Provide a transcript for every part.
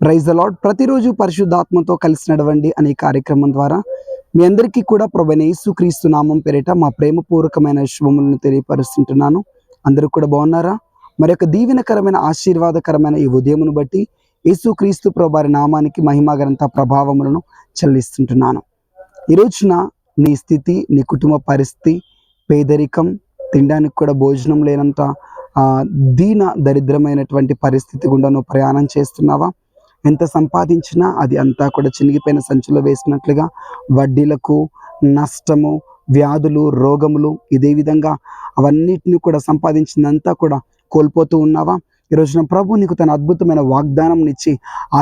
Praise the lord. ప్రతిరోజు పరిశుద్ధాత్మతో కలిసి నడవండి అనే కార్యక్రమం ద్వారా మీ అందరికీ కూడా ప్రభువైన యేసుక్రీస్తు నామం పేరిట మా ప్రేమపూర్వకమైన శుభములను తెలియపరుస్తుంటున్నాను. అందరూ కూడా బాగున్నారా? మరి యొక్క దీవెనకరమైన ఆశీర్వాదకరమైన ఈ ఉదయమును బట్టి యేసుక్రీస్తు ప్రభువారి నామానికి మహిమగరంత ప్రభావములను చెల్లిస్తుంటున్నాను. ఈ రోజున నీ స్థితి, నీ కుటుంబ పరిస్థితి, పేదరికం, తినడానికి కూడా భోజనం లేనంత దీన దరిద్రమైనటువంటి పరిస్థితి గుండా నువ్వు ప్రయాణం చేస్తున్నావా? ఎంత సంపాదించినా అది అంతా కూడా చినిగిపోయిన సంచులో వేసినట్లుగా వడ్డీలకు, నష్టము, వ్యాధులు, రోగములు, ఇదే విధంగా అవన్నిటిని కూడా సంపాదించిందంతా కూడా కోల్పోతూ ఉన్నావా? ఈ రోజున ప్రభు నీకు తన అద్భుతమైన వాగ్దానం ఇచ్చి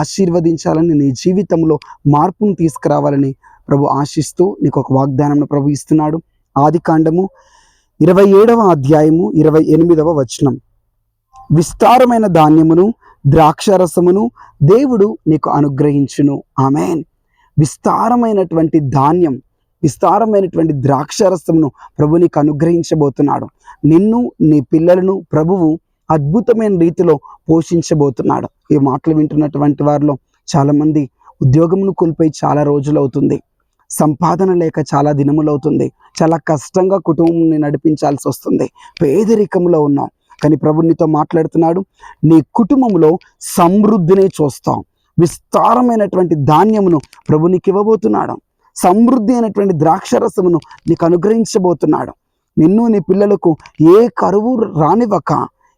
ఆశీర్వదించాలని, నీ జీవితంలో మార్పును తీసుకురావాలని ప్రభు ఆశిస్తూ నీకు ఒక వాగ్దానం ప్రభు ఇస్తున్నాడు. ఆదికాండము 27వ అధ్యాయము 28వ వచనం. విస్తారమైన ధాన్యమును, ద్రాక్షరసమును దేవుడు నీకు అనుగ్రహించును. ఆమేన్. విస్తారమైనటువంటి ధాన్యం, విస్తారమైనటువంటి ద్రాక్షరసమును ప్రభు నీకు అనుగ్రహించబోతున్నాడు. నిన్ను, నీ పిల్లలను ప్రభువు అద్భుతమైన రీతిలో పోషించబోతున్నాడు. ఈ మాటలు వింటున్నటువంటి వారిలో చాలామంది ఉద్యోగమును కోల్పోయి చాలా రోజులు అవుతుంది, సంపాదన లేక చాలా దినములు అవుతుంది, చాలా కష్టంగా కుటుంబాన్ని నడిపించాల్సి వస్తుంది, పేదరికంలో ఉన్నాం. కానీ ప్రభు నీతో మాట్లాడుతున్నాడు. నీ కుటుంబంలో సమృద్ధిని చూస్తాం. విస్తారమైనటువంటి ధాన్యమును ప్రభు నీకు ఇవ్వబోతున్నాడు. సమృద్ధి అయినటువంటి ద్రాక్షరసమును నీకు అనుగ్రహించబోతున్నాడు. నిన్ను, నీ పిల్లలకు ఏ కరువు రానివ్వక,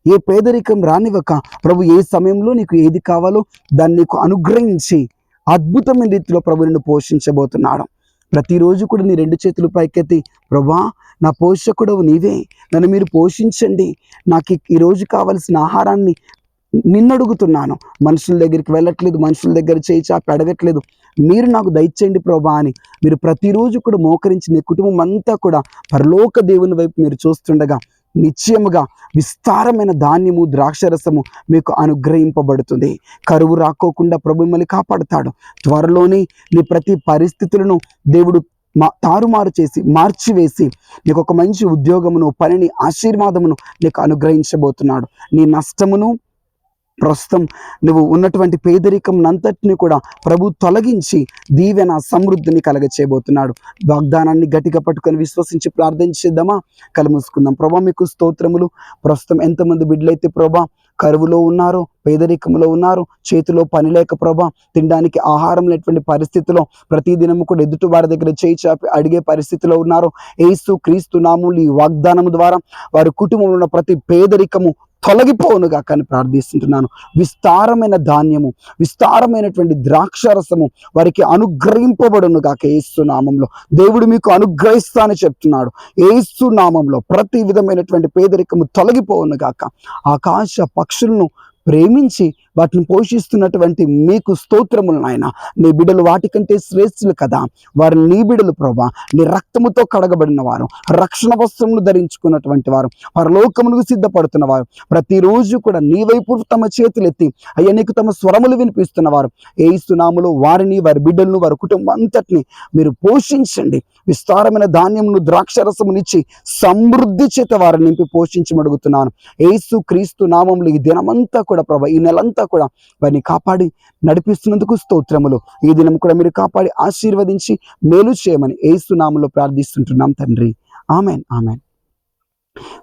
ఏ పేదరికం రానివ్వక ప్రభు ఏ సమయంలో నీకు ఏది కావాలో దాన్ని నీకు అనుగ్రహించి అద్భుతమైన రీతిలో ప్రభు నిన్ను పోషించబోతున్నాడు. ప్రతిరోజు కూడా నీ 2 చేతులు పైకెత్తి, ప్రభా నా పోషకుడవు నీవే, నన్ను మీరు పోషించండి, నాకు ఈరోజు కావలసిన ఆహారాన్ని నిన్ను అడుగుతున్నాను, మనుషుల దగ్గరికి వెళ్ళట్లేదు, మనుషుల దగ్గర చేయి చాపి అడగట్లేదు, మీరు నాకు దయచేయండి ప్రభా అని మీరు ప్రతిరోజు కూడా మోకరించి నీ కుటుంబం అంతా కూడా పరలోక దేవుని వైపు మీరు చూస్తుండగా నిశ్చయముగా విస్తారమైన ధాన్యము, ద్రాక్షరసము మీకు అనుగ్రహింపబడుతుంది. కరువు రాకోకుండా ప్రభు మిమ్మల్ని కాపాడుతాడు. త్వరలోనే నీ ప్రతి పరిస్థితులను దేవుడు తారుమారు చేసి, మార్చివేసి నీకు ఒక మంచి ఉద్యోగమును, పనిని, ఆశీర్వాదమును నీకు అనుగ్రహించబోతున్నాడు. నీ నష్టమును, ప్రస్తుతం నువ్వు ఉన్నటువంటి పేదరికం అంతటిని కూడా ప్రభు తొలగించి దీవెన, సమృద్ధిని కలగచేయబోతున్నాడు. వాగ్దానాన్ని గట్టిగా పట్టుకొని విశ్వసించి ప్రార్థన చేద్దామా? కళ్ళు మూసుకుందాం. ప్రభా మీకు స్తోత్రములు. ప్రస్తుతం ఎంతమంది బిడ్డలైతే ప్రభా కరువులో ఉన్నారు, పేదరికంలో ఉన్నారు, చేతిలో పని లేక ప్రభా తినడానికి ఆహారం లేనటువంటి పరిస్థితిలో ప్రతిదినము కూడా ఎదుటి వారి దగ్గర చేయి చాపి అడిగే పరిస్థితిలో ఉన్నారు. యేసు క్రీస్తు నామములో ఈ వాగ్దానము ద్వారా వారి కుటుంబంలో ఉన్న ప్రతి పేదరికము తొలగిపోనుగా కానీ ప్రార్థిస్తుంటున్నాను. విస్తారమైన ధాన్యము, విస్తారమైనటువంటి ద్రాక్షరసము వారికి అనుగ్రహింపబడునుగా యేసు నామంలో. దేవుడు మీకు అనుగ్రహిస్తానని చెప్తున్నాడు. యేసు నామంలో ప్రతి విధమైనటువంటి పేదరికము తొలగిపోనుగాక. ఆకాశ పక్షులను ప్రేమించి వాటిని పోషిస్తున్నటువంటి మీకు స్తోత్రములు నాయన. నీ బిడ్డలు వాటికంటే శ్రేష్ఠులు కదా, వారు నీ బిడ్డలు ప్రభా, నీ రక్తముతో కడగబడిన వారు, రక్షణ వస్త్రములు ధరించుకున్నటువంటి వారు, పరలోకములకు సిద్ధపడుతున్న వారు, ప్రతిరోజు కూడా నీ వైపు తమ చేతులెత్తి అయ్యా నీకు తమ స్వరములు వినిపిస్తున్నవారు, యేసు నామములో వారిని, వారి బిడ్డలను, వారి కుటుంబం అంతటిని మీరు పోషించండి. విస్తారమైన ధాన్యమును, ద్రాక్షరసమునిచ్చి సమృద్ధి చేత వారిని నింపి పోషించమడుగుతున్నాను. యేసు క్రీస్తు నామములో ఈ దినమంతా కూడా ప్రభా, ఈ నెలంతా కూడా వారిని కాపాడి నడిపిస్తున్నందుకు స్తోత్రములు. ఈ దినం కూడా మీరు కాపాడి ఆశీర్వదించి మేలు చేయమని యేసు నామములో ప్రార్థిస్తుంటున్నాం తండ్రి. Amen, amen.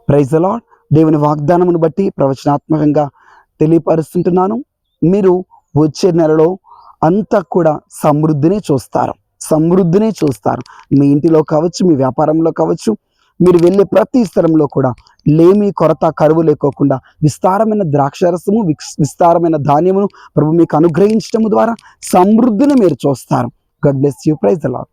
Praise the lord. దేవుని వాగ్దానమును బట్టి ప్రవచనాత్మకంగా తెలియపరుస్తుంటున్నాను. మీరు వచ్చే నెలలో అంతా కూడా సమృద్ధిని చూస్తారు, సమృద్ధిని చూస్తారు. మీ ఇంటిలో కావచ్చు, మీ వ్యాపారంలో కావచ్చు, మీరు వెళ్ళే ప్రతి స్థలంలో కూడా లేమి, కొరత, కరువు లేకోకుండా విస్తారమైన ద్రాక్షరసము, విస్తారమైన ధాన్యమును ప్రభు మీకు అనుగ్రహించడం ద్వారా సమృద్ధిని మీరు చూస్తారు. God bless you. Praise the lord.